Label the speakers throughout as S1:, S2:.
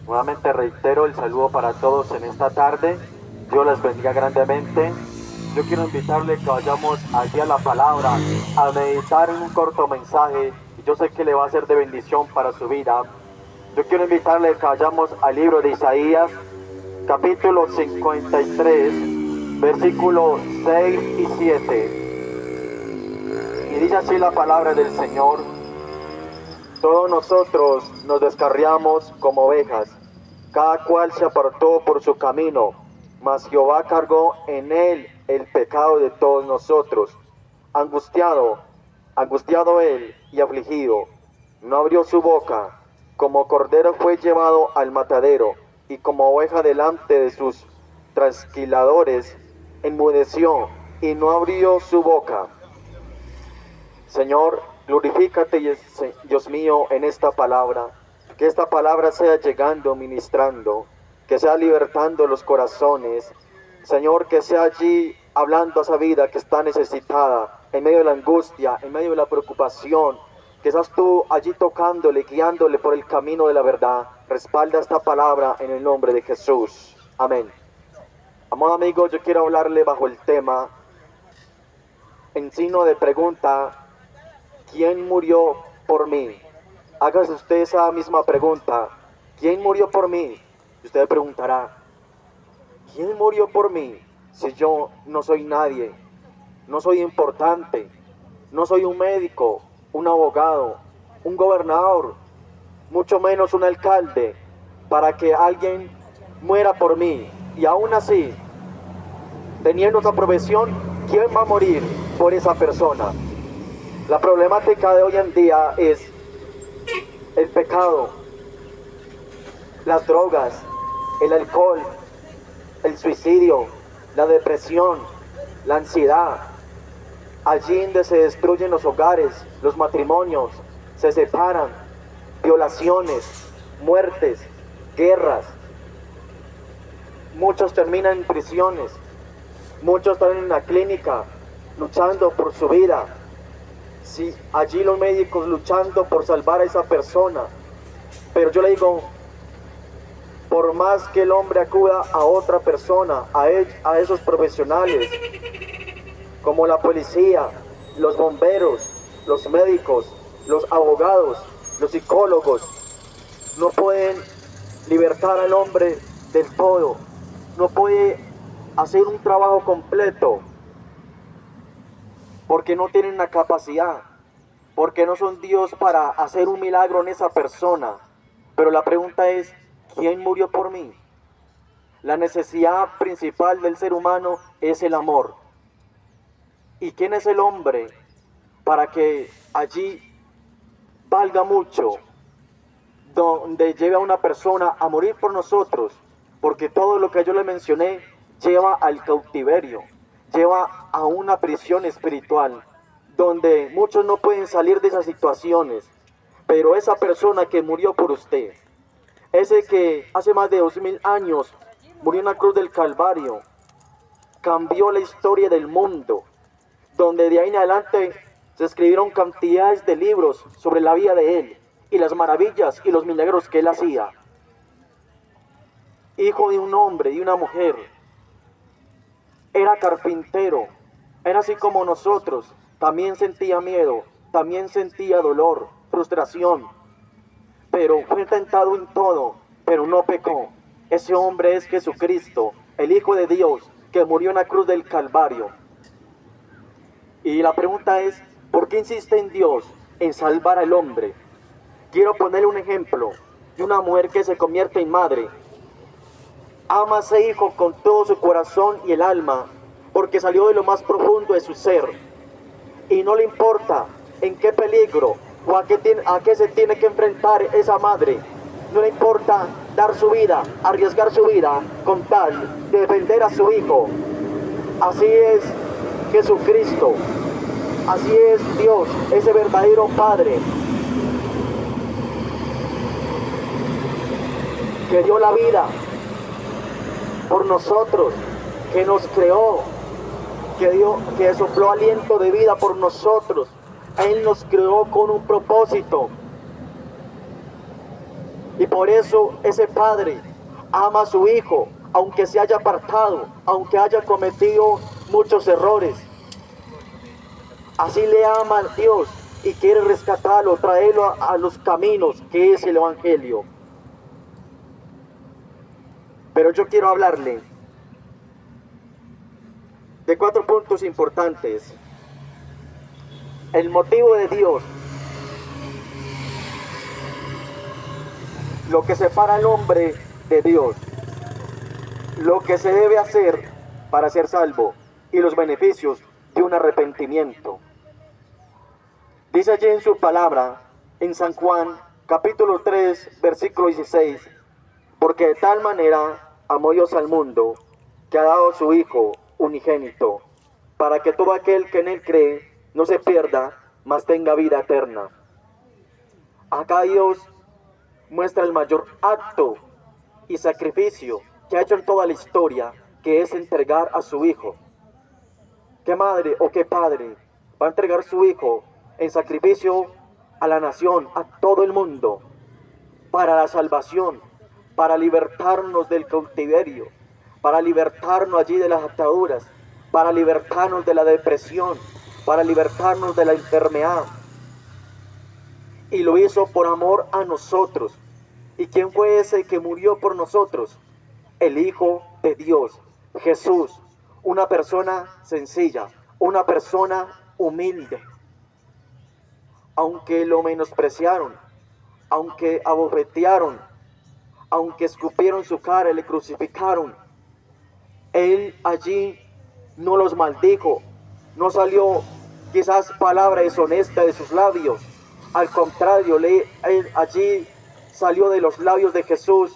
S1: Nuevamente reitero el saludo para todos en esta tarde. Dios les bendiga grandemente. Yo quiero invitarle que vayamos allí a la palabra, a meditar en un corto mensaje. Y yo sé que le va a ser de bendición para su vida. Yo quiero invitarle que vayamos al libro de Isaías, capítulo 53, versículos 6 y 7. Y dice así la palabra del Señor: todos nosotros nos descarriamos como ovejas, cada cual se apartó por su camino, mas Jehová cargó en él el pecado de todos nosotros. Angustiado él y afligido, no abrió su boca. Como cordero fue llevado al matadero, y como oveja delante de sus trasquiladores, enmudeció y no abrió su boca. Señor, glorifícate, Dios mío, en esta palabra. Que esta palabra sea llegando, ministrando, que sea libertando los corazones. Señor, que sea allí hablando a esa vida que está necesitada, en medio de la angustia, en medio de la preocupación. Que seas tú allí tocándole, guiándole por el camino de la verdad. Respalda esta palabra en el nombre de Jesús. Amén. Amado amigo, yo quiero hablarle bajo el tema, en signo de pregunta: ¿quién murió por mí? Hágase usted esa misma pregunta: ¿quién murió por mí? Y usted preguntará: ¿quién murió por mí? Si yo no soy nadie, no soy importante, no soy un médico, un abogado, un gobernador, mucho menos un alcalde, para que alguien muera por mí. Y aún así, teniendo esa profesión, ¿quién va a morir por esa persona? La problemática de hoy en día es el pecado, las drogas, el alcohol, el suicidio, la depresión, la ansiedad. Allí donde se destruyen los hogares, los matrimonios, se separan, violaciones, muertes, guerras. Muchos terminan en prisiones, muchos están en la clínica luchando por su vida. Sí, allí los médicos luchando por salvar a esa persona. Pero yo le digo, por más que el hombre acuda a otra persona, a esos profesionales, como la policía, los bomberos, los médicos, los abogados, los psicólogos, no pueden libertar al hombre del todo. No puede hacer un trabajo completo, porque no tienen la capacidad, porque no son Dios para hacer un milagro en esa persona. Pero la pregunta es: ¿quién murió por mí? La necesidad principal del ser humano es el amor. ¿Y quién es el hombre para que allí valga mucho, donde lleve a una persona a morir por nosotros? Porque todo lo que yo le mencioné lleva al cautiverio, lleva a una prisión espiritual, donde muchos no pueden salir de esas situaciones. Pero esa persona que murió por usted, ese que hace más de 2000 años murió en la cruz del Calvario, cambió la historia del mundo, donde de ahí en adelante se escribieron cantidades de libros sobre la vida de él y las maravillas y los milagros que él hacía. Hijo de un hombre y una mujer, era carpintero, era así como nosotros. También sentía miedo, también sentía dolor, frustración, pero fue tentado en todo, pero no pecó. Ese hombre es Jesucristo, el Hijo de Dios, que murió en la cruz del Calvario. Y la pregunta es: ¿por qué insiste en Dios en salvar al hombre? Quiero ponerle un ejemplo de una mujer que se convierte en madre. Ama a ese hijo con todo su corazón y el alma, porque salió de lo más profundo de su ser. Y no le importa en qué peligro o a qué se tiene que enfrentar esa madre. No le importa dar su vida, arriesgar su vida con tal de defender a su hijo. Así es Jesucristo. Así es Dios, ese verdadero Padre, que dio la vida por nosotros, que nos creó, que sopló aliento de vida por nosotros. Él nos creó con un propósito. Y por eso ese padre ama a su hijo, aunque se haya apartado, aunque haya cometido muchos errores. Así le ama a Dios y quiere rescatarlo, traerlo a los caminos que es el Evangelio. Pero yo quiero hablarle de 4 puntos importantes. El motivo de Dios, lo que separa al hombre de Dios, lo que se debe hacer para ser salvo y los beneficios de un arrepentimiento. Dice allí en su palabra, en San Juan, capítulo 3, versículo 16, porque de tal manera amó Dios al mundo, que ha dado a su Hijo unigénito, para que todo aquel que en él cree no se pierda, mas tenga vida eterna. Acá Dios muestra el mayor acto y sacrificio que ha hecho en toda la historia, que es entregar a su Hijo. ¿Qué madre o qué padre va a entregar su Hijo en sacrificio a la nación, a todo el mundo, para la salvación, para libertarnos del cautiverio, para libertarnos allí de las ataduras, para libertarnos de la depresión, para libertarnos de la enfermedad? Y lo hizo por amor a nosotros. ¿Y quién fue ese que murió por nosotros? El Hijo de Dios, Jesús, una persona sencilla, una persona humilde. Aunque lo menospreciaron, aunque abofetearon, aunque escupieron su cara y le crucificaron, Él allí no los maldijo, no salió quizás palabra deshonesta de sus labios. Al contrario, Él allí salió de los labios de Jesús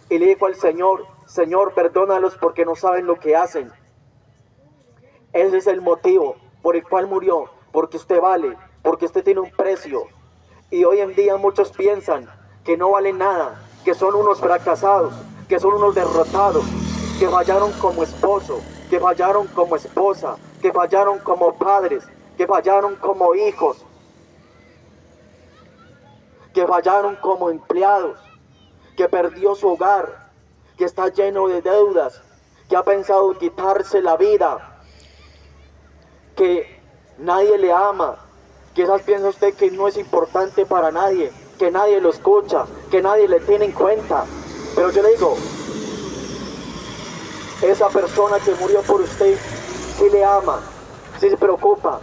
S1: y le dijo al Señor: Señor, perdónalos porque no saben lo que hacen. Ese es el motivo por el cual murió, porque usted vale, porque usted tiene un precio. Y hoy en día muchos piensan que no valen nada, que son unos fracasados, que son unos derrotados, que fallaron como esposo, que fallaron como esposa, que fallaron como padres, que fallaron como hijos, que fallaron como empleados, que perdió su hogar, que está lleno de deudas, que ha pensado quitarse la vida, que nadie le ama, quizás piensa usted que no es importante para nadie, que nadie lo escucha, que nadie le tiene en cuenta. Pero yo le digo, esa persona que murió por usted, sí le ama, sí se preocupa.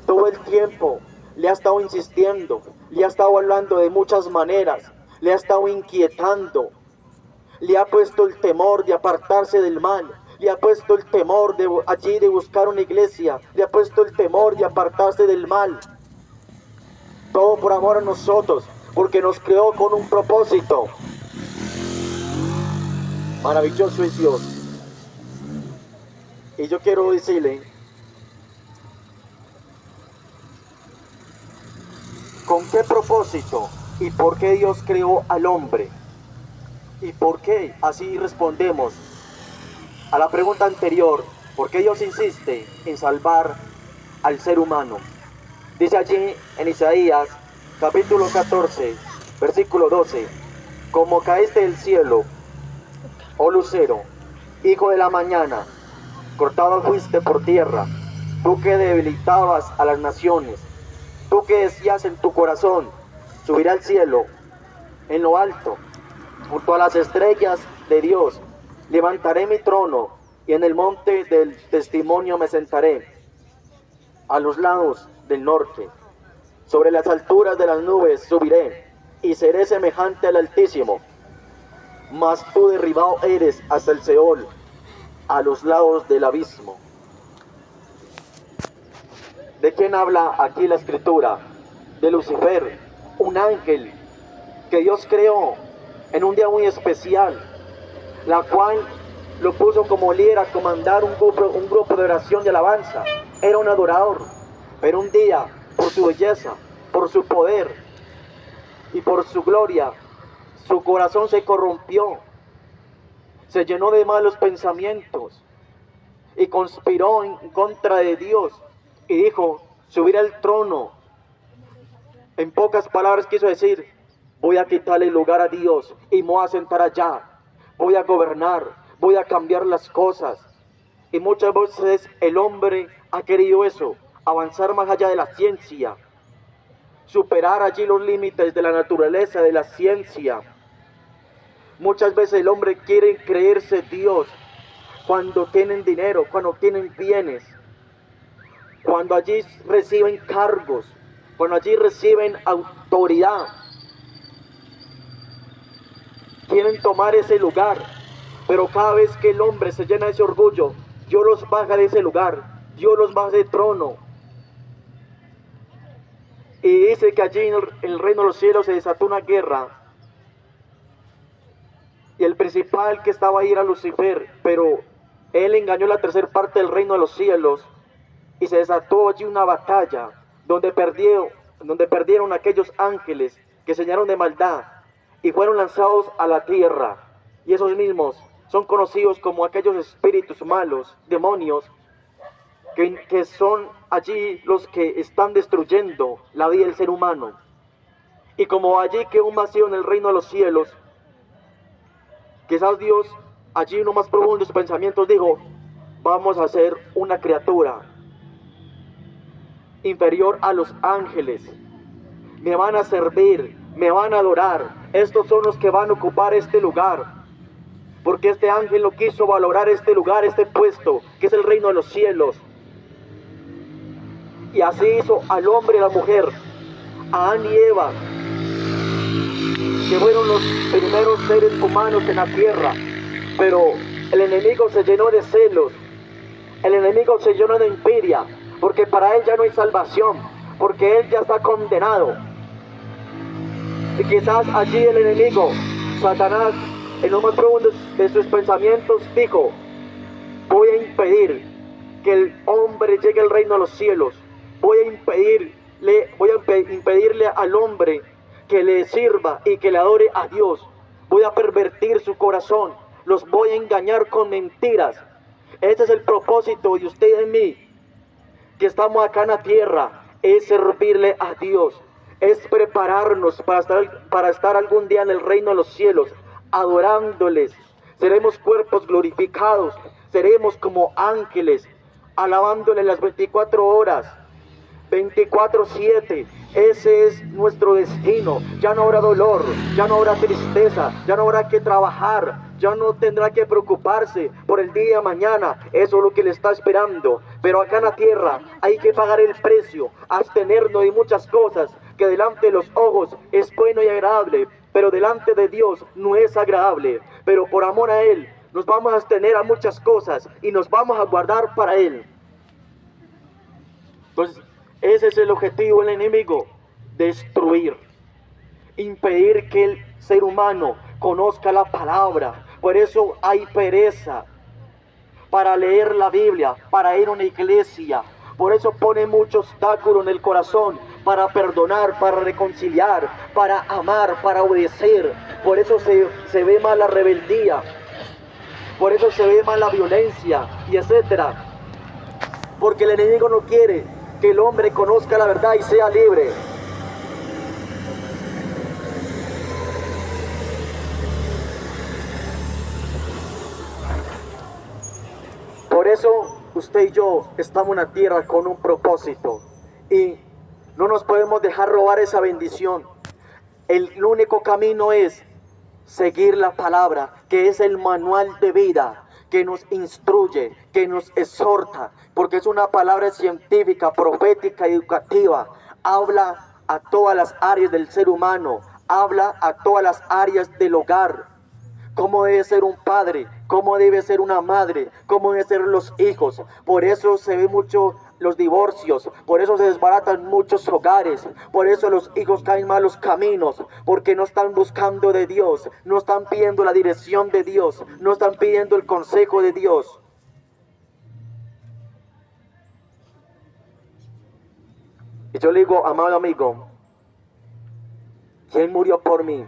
S1: Todo el tiempo le ha estado insistiendo, le ha estado hablando de muchas maneras, le ha estado inquietando, le ha puesto el temor de apartarse del mal, le ha puesto el temor de allí de buscar una iglesia, le ha puesto el temor de apartarse del mal. Todo por amor a nosotros, porque nos creó con un propósito. Maravilloso es Dios. Y yo quiero decirle, ¿con qué propósito y por qué Dios creó al hombre? ¿Y por qué? Así respondemos a la pregunta anterior, ¿por qué Dios insiste en salvar al ser humano? Dice allí en Isaías, capítulo 14, versículo 12, como caíste del cielo, oh lucero, hijo de la mañana, cortado fuiste por tierra, tú que debilitabas a las naciones, tú que decías en tu corazón, subiré al cielo, en lo alto, junto a las estrellas de Dios, levantaré mi trono y en el monte del testimonio me sentaré, a los lados del norte, sobre las alturas de las nubes subiré y seré semejante al Altísimo, mas tú derribado eres hasta el Seol, a los lados del abismo. ¿De quién habla aquí la Escritura? De Lucifer, un ángel que Dios creó en un día muy especial, la cual lo puso como líder a comandar un grupo de oración y alabanza. Era un adorador, pero un día, por su belleza, por su poder y por su gloria, su corazón se corrompió, se llenó de malos pensamientos y conspiró en contra de Dios y dijo: subir al trono. En pocas palabras quiso decir: voy a quitarle el lugar a Dios y me voy a sentar allá. Voy a gobernar, voy a cambiar las cosas. Y muchas veces el hombre ha querido eso, avanzar más allá de la ciencia, superar allí los límites de la naturaleza, de la ciencia. Muchas veces el hombre quiere creerse Dios cuando tienen dinero, cuando tienen bienes, cuando allí reciben cargos, cuando allí reciben autoridad. Quieren tomar ese lugar, pero cada vez que el hombre se llena de ese orgullo, Dios los baja de ese lugar, Dios los baja de trono. Y dice que allí en el reino de los cielos se desató una guerra. Y el principal que estaba ahí era Lucifer, pero él engañó la tercera parte del reino de los cielos. Y se desató allí una batalla donde perdieron aquellos ángeles que se llenaron de maldad y fueron lanzados a la tierra. Y esos mismos son conocidos como aquellos espíritus malos, demonios, que son allí los que están destruyendo la vida del ser humano. Y como allí quedó un vacío en el reino de los cielos, quizás Dios allí en lo más profundo de sus pensamientos dijo: vamos a hacer una criatura inferior a los ángeles, me van a servir, me van a adorar, estos son los que van a ocupar este lugar, porque este ángel no quiso valorar este lugar, este puesto, que es el reino de los cielos. Y así hizo al hombre y a la mujer, a Adán y Eva, que fueron los primeros seres humanos en la tierra. Pero el enemigo se llenó de celos, el enemigo se llenó de envidia, porque para él ya no hay salvación, porque él ya está condenado. Y quizás allí el enemigo, Satanás, en lo más profundo de sus pensamientos dijo: voy a impedir que el hombre llegue al reino de los cielos, voy a impedirle al hombre que le sirva y que le adore a Dios, voy a pervertir su corazón, los voy a engañar con mentiras. Ese es el propósito de usted y de mí, que estamos acá en la tierra, es servirle a Dios, es prepararnos para estar algún día en el reino de los cielos, adorándoles. Seremos cuerpos glorificados, seremos como ángeles, alabándole las 24 horas, 24/7. Ese es nuestro destino. Ya no habrá dolor, ya no habrá tristeza, ya no habrá que trabajar, ya no tendrá que preocuparse por el día de mañana. Eso es lo que le está esperando. Pero acá en la tierra hay que pagar el precio, abstenernos de muchas cosas que delante de los ojos es bueno y agradable, pero delante de Dios no es agradable. Pero por amor a Él nos vamos a abstener a muchas cosas y nos vamos a guardar para Él. Entonces, ese es el objetivo del enemigo: destruir, impedir que el ser humano conozca la palabra. Por eso hay pereza para leer la Biblia, para ir a una iglesia. Por eso pone mucho obstáculo en el corazón para perdonar, para reconciliar, para amar, para obedecer. Por eso se ve más la rebeldía, por eso se ve más la violencia y etcétera. Porque el enemigo no quiere que el hombre conozca la verdad y sea libre. Por eso usted y yo estamos en la tierra con un propósito y no nos podemos dejar robar esa bendición. El único camino es seguir la palabra, que es el manual de vida, que nos instruye, que nos exhorta, porque es una palabra científica, profética, educativa. Habla a todas las áreas del ser humano, habla a todas las áreas del hogar. Cómo debe ser un padre, cómo debe ser una madre, cómo deben ser los hijos. Por eso se ve mucho los divorcios, por eso se desbaratan muchos hogares, por eso los hijos caen malos caminos, porque no están buscando de Dios, no están pidiendo la dirección de Dios, no están pidiendo el consejo de Dios. Y yo le digo, amado amigo, ¿quién murió por mí?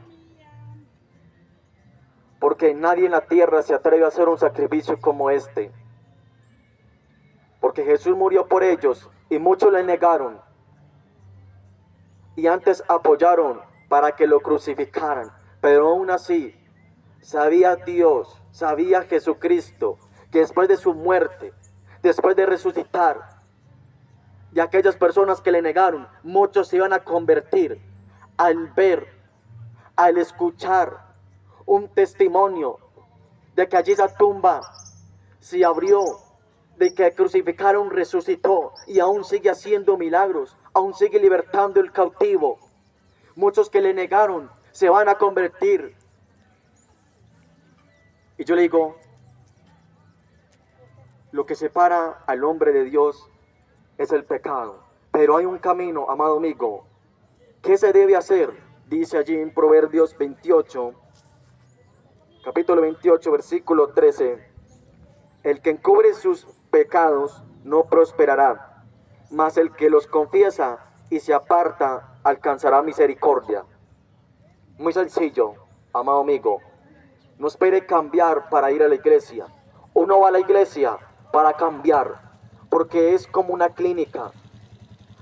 S1: Porque nadie en la tierra se atreve a hacer un sacrificio como este. Porque Jesús murió por ellos y muchos le negaron. Y antes apoyaron para que lo crucificaran. Pero aún así, sabía Dios, sabía Jesucristo, que después de su muerte, después de resucitar, y aquellas personas que le negaron, muchos se iban a convertir al ver, al escuchar un testimonio de que allí esa tumba se abrió, de que crucificaron, resucitó y aún sigue haciendo milagros, aún sigue libertando el cautivo. Muchos que le negaron se van a convertir. Y yo le digo, lo que separa al hombre de Dios es el pecado. Pero hay un camino, amado amigo. ¿Qué se debe hacer? Dice allí en Proverbios 28, capítulo 28, versículo 13. El que encubre sus pecados no prosperará, mas el que los confiesa y se aparta alcanzará misericordia. Muy sencillo, amado amigo. No espere cambiar para ir a la iglesia. Uno va a la iglesia para cambiar, porque es como una clínica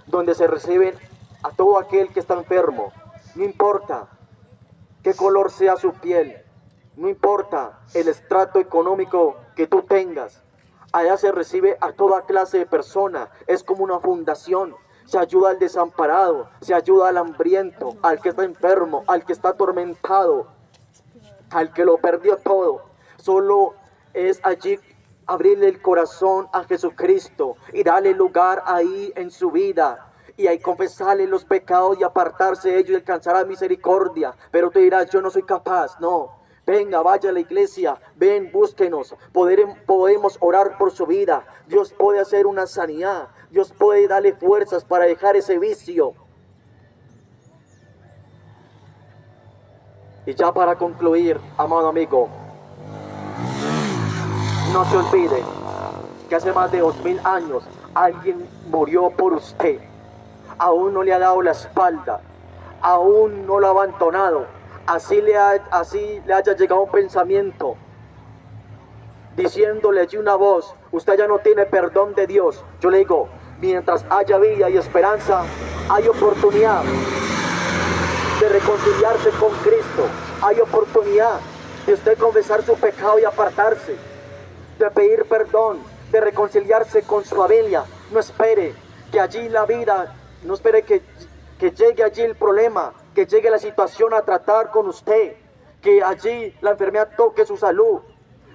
S1: donde se reciben a todo aquel que está enfermo. No importa qué color sea su piel, no importa el estrato económico que tú tengas. Allá se recibe a toda clase de persona. Es como una fundación. Se ayuda al desamparado, se ayuda al hambriento, al que está enfermo, al que está atormentado, al que lo perdió todo. Solo es allí abrirle el corazón a Jesucristo y darle lugar ahí en su vida. Y ahí confesarle los pecados y apartarse de ellos y alcanzará misericordia. Pero tú dirás, yo no soy capaz. No, venga, vaya a la iglesia, ven, búsquenos. Podemos orar por su vida. Dios puede hacer una sanidad. Dios puede darle fuerzas para dejar ese vicio. Y ya para concluir, amado amigo, no se olvide que hace más de 2000 años alguien murió por usted. Aún no le ha dado la espalda, aún no lo ha abandonado. Así le haya llegado un pensamiento diciéndole allí una voz, usted ya no tiene perdón de Dios. Yo le digo, mientras haya vida y esperanza, hay oportunidad de reconciliarse con Cristo. Hay oportunidad de usted confesar su pecado y apartarse, de pedir perdón, de reconciliarse con su familia. No espere que allí la vida, no espere que llegue allí el problema, que llegue la situación a tratar con usted, que allí la enfermedad toque su salud,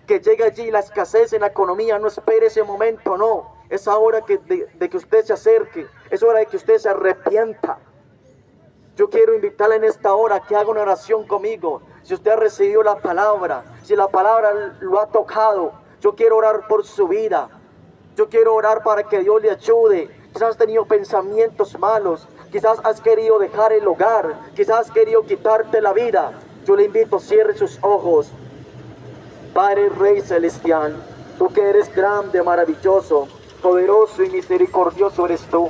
S1: que llegue allí la escasez en la economía. No espere ese momento, no. Es hora de que usted se acerque, es hora de que usted se arrepienta. Yo quiero invitarle en esta hora que haga una oración conmigo. Si usted ha recibido la palabra, si la palabra lo ha tocado, yo quiero orar por su vida. Yo quiero orar para que Dios le ayude. Quizás has tenido pensamientos malos, quizás has querido dejar el hogar, quizás has querido quitarte la vida. Yo le invito, cierre sus ojos. Padre Rey Celestial, tú que eres grande, maravilloso, poderoso y misericordioso eres tú.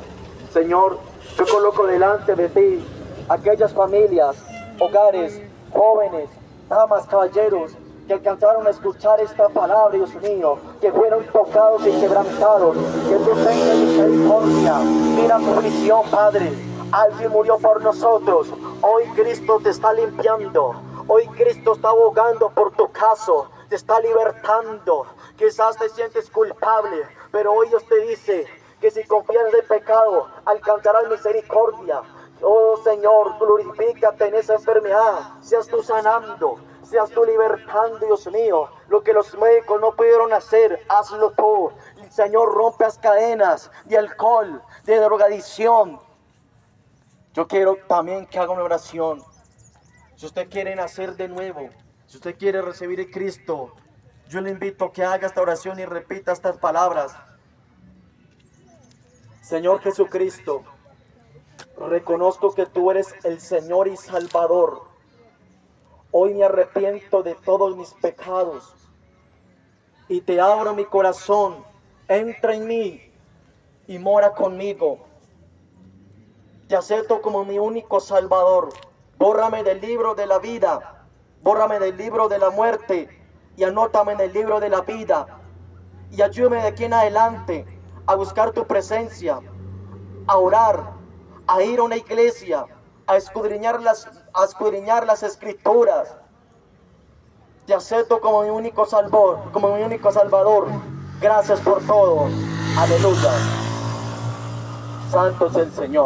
S1: Señor, yo coloco delante de ti aquellas familias, hogares, jóvenes, damas, caballeros, que alcanzaron a escuchar esta palabra, Dios mío, que fueron tocados y quebrantados, que tú tengas misericordia. Mira tu visión, Padre. Alguien murió por nosotros. Hoy Cristo te está limpiando. Hoy Cristo está abogando por tu caso. Te está libertando. Quizás te sientes culpable, pero hoy Dios te dice que si confías en el pecado, alcanzarás misericordia. Oh Señor, glorifícate en esa enfermedad. Seas tú sanando, seas tú libertando, Dios mío. Lo que los médicos no pudieron hacer, hazlo tú. Señor, rompe las cadenas de alcohol, de drogadicción. Yo quiero también que haga una oración. Si usted quiere nacer de nuevo, si usted quiere recibir a Cristo, yo le invito a que haga esta oración y repita estas palabras. Señor Jesucristo, reconozco que tú eres el Señor y Salvador. Hoy me arrepiento de todos mis pecados y te abro mi corazón. Entra en mí y mora conmigo. Te acepto como mi único Salvador. Bórrame del libro de la vida, bórrame del libro de la muerte y anótame en el libro de la vida. Y ayúdame de aquí en adelante a buscar tu presencia, a orar, a ir a una iglesia, a escudriñar las escrituras. Te acepto como mi único salvador. Gracias por todo. Aleluya. Santo es el Señor.